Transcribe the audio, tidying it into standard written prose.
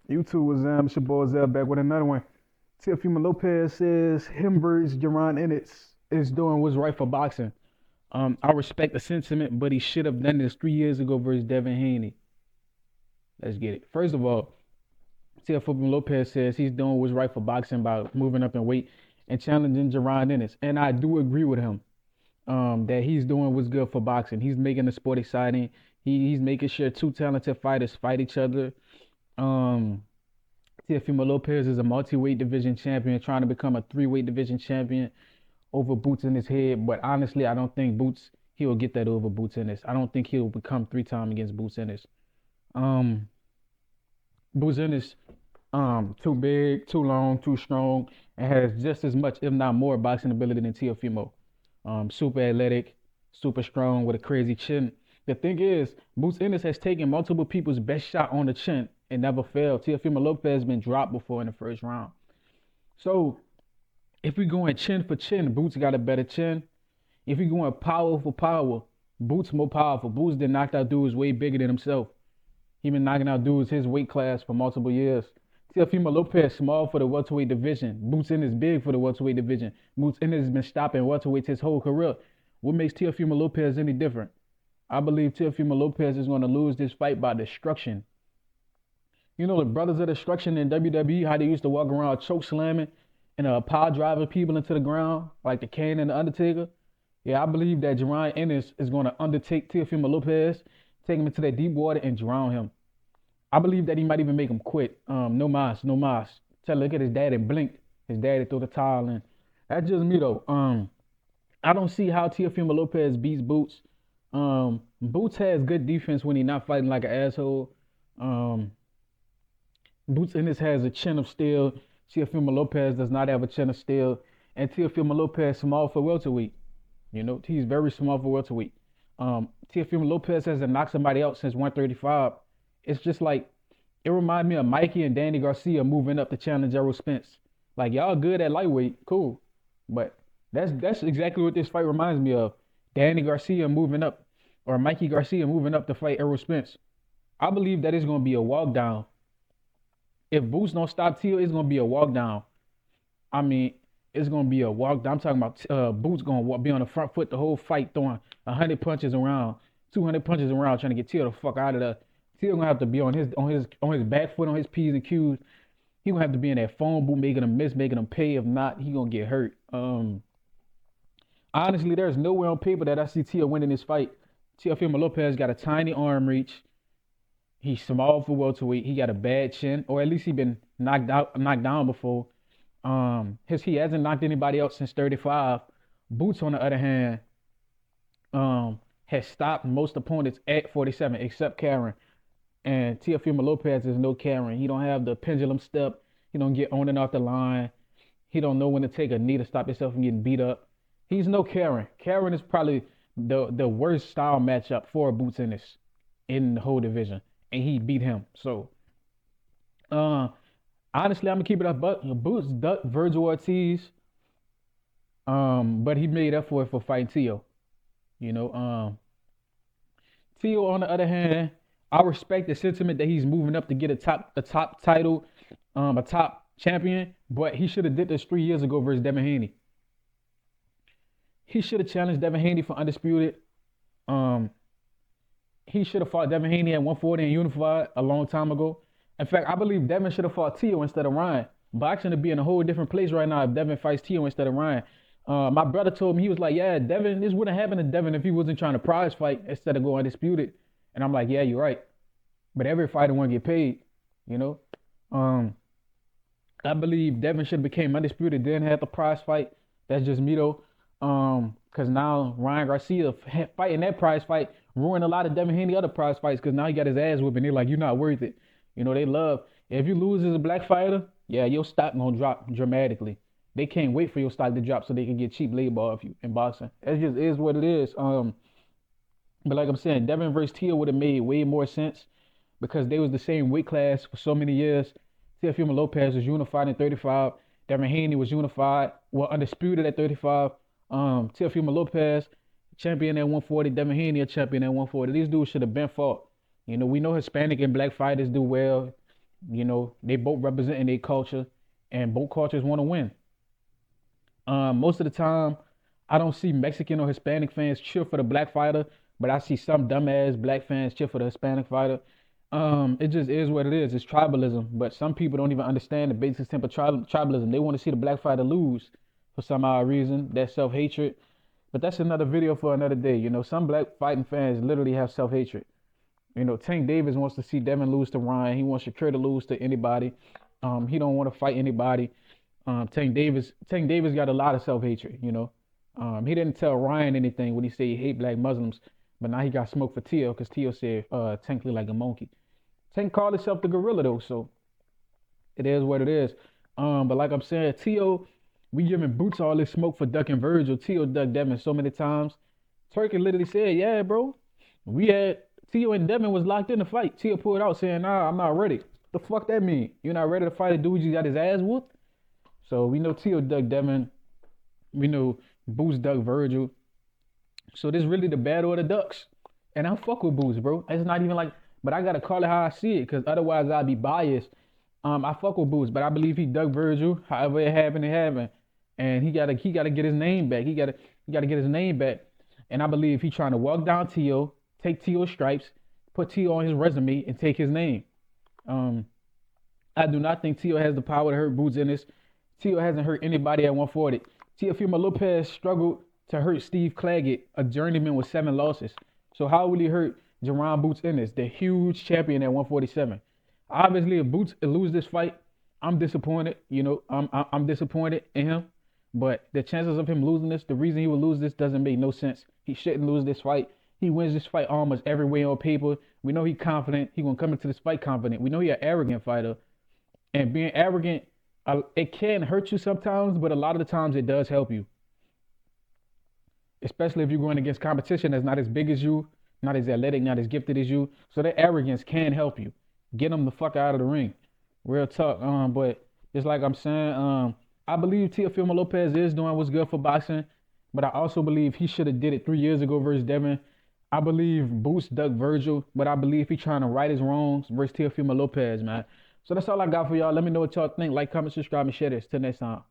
YouTube was It's your boy Zell back with another one. Teofimo Lopez says him versus Jaron Ennis is doing what's right for boxing. I respect the sentiment, but he should have done this 3 years ago versus Devin Haney. Let's get it. First of all, Teofimo Lopez says he's doing what's right for boxing by moving up in weight and challenging Jaron Ennis, and I do agree with him. That he's doing what's good for boxing. He's making the sport exciting. He's making sure two talented fighters fight each other. Um, Teofimo Lopez is a multi-weight division champion, trying to become a three-weight division champion over Boots in his head. But honestly, I don't think Boots he'll get that over Boots Ennis. I don't think he'll become three-time against Boots Ennis. Um, Boots Ennis, too big, too long, too strong, and has just as much, if not more, boxing ability than Teofimo. Super athletic, super strong with a crazy chin. The thing is, Boots Ennis has taken multiple people's best shot on the chin and never failed. Teofimo Lopez has been dropped before in the first round. So if we going chin for chin, Boots got a better chin. If we going power for power, Boots more powerful. Boots did knocked out dudes way bigger than himself. He been knocking out dudes his weight class for multiple years. Teofimo Lopez small for the welterweight division. Boots Ennis big for the welterweight division. Boots Ennis has been stopping welterweights his whole career. What makes Teofimo Lopez any different? I believe Teofimo Lopez is going to lose this fight by destruction. You know the Brothers of Destruction in WWE, how they used to walk around choke slamming and pile driving people into the ground, like the Kane and the Undertaker. Yeah, I believe that Jaron Ennis is going to undertake Teofimo Lopez, take him into that deep water and drown him. I believe that he might even make him quit. No mas, no mas. Tell look at his daddy blink. His daddy threw the towel in. That's just me though. I don't see how Teofimo Lopez beats Boots. Boots has good defense when he's not fighting like an asshole. Um, Boots Ennis has a chin of steel. Teofimo Lopez does not have a chin of steel. And Teofimo Lopez small for welterweight. You know, he's very small for welterweight. Teofimo Lopez hasn't knocked somebody out since 135. It's just like it reminds me of Mikey and Danny Garcia moving up to challenge Errol Spence. Like y'all good at lightweight, cool. But that's exactly what this fight reminds me of. Danny Garcia moving up, or Mikey Garcia moving up to fight Errol Spence. I believe that it's gonna be a walk down. If Boots don't stop Tio, it's gonna be a walk down. I mean, it's gonna be a walk down. I'm talking about Boots gonna be on the front foot the whole fight, throwing 100 punches around, 200 punches around, trying to get Tio the fuck out of there. Tio gonna have to be on his back foot, on his P's and Q's. He gonna have to be in that phone booth, making him miss, making him pay. If not, he gonna get hurt. Honestly, there's nowhere on paper that I see Tio winning this fight. Teofimo Lopez got a tiny arm reach. He's small for welterweight. He got a bad chin, or at least he been knocked down before. He hasn't knocked anybody out since 35. Boots, on the other hand, has stopped most opponents at 47, except Karen. And Teofimo Lopez is no Karen. He don't have the pendulum step. He don't get on and off the line. He don't know when to take a knee to stop himself from getting beat up. He's no Karen. Karen is probably the worst style matchup for Boots in the whole division, and he beat him. So, uh, honestly, I'm gonna keep it up. But Boots ducked Virgil Ortiz, but he made up for it for fighting Tio. You know, Tio, on the other hand, I respect the sentiment that he's moving up to get a top title, a top champion. But he should have did this 3 years ago versus Devin Haney. He should have challenged Devin Haney for undisputed. Um, he should have fought Devin Haney at 140 and unified a long time ago. In fact, I believe Devin should have fought Tio instead of Ryan. Boxing would be in a whole different place right now if Devin fights Tio instead of Ryan. My brother told me, he was like, yeah, Devin, this wouldn't happen to Devin if he wasn't trying to prize fight instead of going undisputed. And I'm like, yeah, you're right. But every fighter want to get paid, you know. Um, I believe Devin should have became undisputed, then had the prize fight. That's just me though. Cause now Ryan Garcia fighting that prize fight ruined a lot of Devin Haney other prize fights because now he got his ass whipping. They're like, you're not worth it. You know, they love if you lose as a black fighter, yeah, your stock gonna drop dramatically. They can't wait for your stock to drop so they can get cheap labor off you in boxing. That just is what it is. But like I'm saying, Devin versus Tio would have made way more sense because they was the same weight class for so many years. Teofimo Lopez was unified in 35. Devin Haney was unified, well, undisputed at 35. Teofimo Lopez, champion at 140. Devin Haney, a champion at 140. These dudes should have been fought. You know, we know Hispanic and black fighters do well. You know, they both representing their culture, and both cultures want to win. Most of the time, I don't see Mexican or Hispanic fans cheer for the black fighter, but I see some dumbass black fans cheer for the Hispanic fighter. It just is what it is. It's tribalism, but some people don't even understand the basic simple tribalism. They want to see the black fighter lose for some odd reason. That self-hatred. But that's another video for another day. You know, some black fighting fans literally have self-hatred. You know, Tank Davis wants to see Devin lose to Ryan. He wants Shakur to lose to anybody. He don't want to fight anybody. Tank Davis got a lot of self-hatred, you know. He didn't tell Ryan anything when he said he hate black Muslims, but now he got smoked for Teo because Teo said Tank look like a monkey. Tank called himself the gorilla though, so it is what it is. But like I'm saying, Teo, we giving Boots all this smoke for ducking Virgil. Teo ducked Devin so many times. Turkey literally said, "Yeah, bro, we had Teo and Devin was locked in the fight." Teo pulled out saying, "Nah, I'm not ready." The fuck that mean? You're not ready to fight a dude you got his ass whooped? So we know Teo ducked Devin. We know Boots ducked Virgil. So this really the battle of the ducks. And I fuck with Boots, bro. It's not even like, but I gotta call it how I see it, because otherwise I'd be biased. I fuck with Boots, but I believe he ducked Virgil. However it happened, it happened. And he gotta get his name back. He gotta get his name back. And I believe he trying to walk down Teo, take Teo's stripes, put Teo on his resume, and take his name. Um, I do not think Teo has the power to hurt Boots in this. Teo hasn't hurt anybody at 140. Teofimo Lopez struggled to hurt Steve Claggett, a journeyman with 7 losses. So how will he hurt Jerron Boots Ennis, the huge champion at 147? Obviously, if Boots lose this fight, I'm disappointed. You know, I'm disappointed in him. But the chances of him losing this, the reason he would lose this doesn't make no sense. He shouldn't lose this fight. He wins this fight almost every way on paper. We know he's confident. He gonna come into this fight confident. We know he's an arrogant fighter. And being arrogant, it can hurt you sometimes, but a lot of the times it does help you, especially if you're going against competition that's not as big as you, not as athletic, not as gifted as you. So that arrogance can help you. Get them the fuck out of the ring. Real talk. But just like I'm saying, I believe Teofimo Lopez is doing what's good for boxing, but I also believe he should have did it 3 years ago versus Devin. I believe Boots ducked Virgil, but I believe he's trying to right his wrongs versus Teofimo Lopez, man. So that's all I got for y'all. Let me know what y'all think. Like, comment, subscribe, and share this. Till next time.